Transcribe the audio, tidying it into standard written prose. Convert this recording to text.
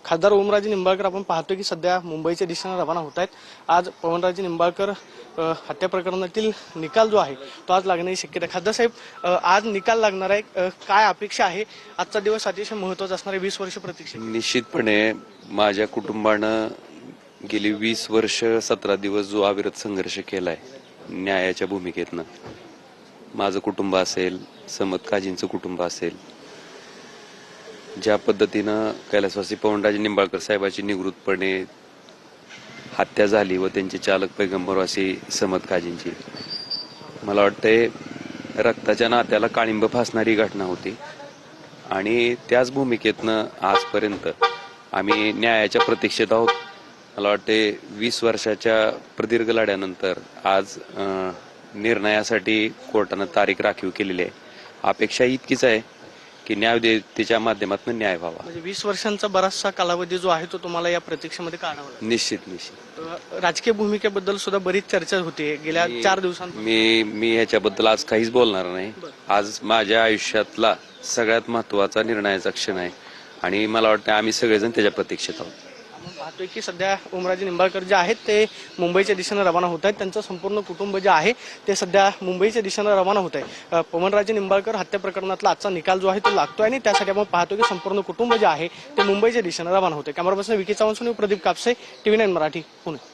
खासदार ओमराजे निंबाळकर आपण पाहतोय की सध्या मुंबईच्या दिशेने रवाना होत आहेत। आज पवनराजे निंबाळकर हत्या प्रकरणातील निकाल जो आहे तो आज लागण्याची शक्यता आहे। खासदार साहेब, आज निकाल लागणार आहे, काय अपेक्षा आहे? आजचा दिवस अतिशय महत्त्वाचा असणार आहे, 20 वर्ष प्रतीक्षा। निश्चितपणे माझ्या कुटुंबानं गेली 20 वर्ष 17 दिवस जो अविरत संघर्ष केलाय न्यायाच्या भूमिकेतनं, माझं कुटुंब असेल, समत काजींचं कुटुंब असेल, ज्या पद्धतीनं कैलासवासी पवनराजे निंबाळकर साहेबांची निवृत्तपणे हत्या झाली व त्यांचे चालक पैगंबरवासी समत काजींची, मला वाटतंय रक्ताच्या नात्याला काळिंब फासणारी घटना होती। आणि त्याच भूमिकेतनं आजपर्यंत आम्ही न्यायाच्या प्रतीक्षेत आहोत। मला वाटते 20 वर्षाच्या प्रदीर्घ लढ्यानंतर आज निर्णयासाठी कोर्टानं तारीख राखीव केलेली आहे। अपेक्षा इतकीच आहे की न्यायदेवतेच्या माध्यमातून न्याय व्हावा। म्हणजे 20 वर्षांचा बराचसा कालावधी जो आहे तो तुम्हाला या प्रतीक्षेमध्ये काढावा लागेल। निश्चित राजकीय भूमिकेबद्दल सुद्धा बरीच चर्चा होते गेल्या 4 दिवसांत। मी ह्याच्याबद्दल आज काहीच बोलणार नाही। आज माझ्या आयुष्यातला सगळ्यात महत्वाचा निर्णयाचा क्षण आहे आणि मला वाटतं आम्ही सगळेजण त्याच्या प्रतीक्षेत आहोत। आपण पाहतोय की सध्या ओमराजे निंबाळकर जे आहेत ते मुंबईच्या दिशेने रवाना होत आहेत। त्यांचं संपूर्ण कुटुंब जे आहे ते सध्या मुंबईच्या दिशेने रवाना होत आहे। पवनराजे निंबाळकर हत्या प्रकरणातला आजचा निकाल जो आहे तो लागतोय आणि त्यासाठी आपण पाहतो की संपूर्ण कुटुंब जे आहे ते मुंबईच्या दिशेने रवाना होते। Camera person Vicky Chavan, Pradeep Kapse, TV9 Marathi, Pune.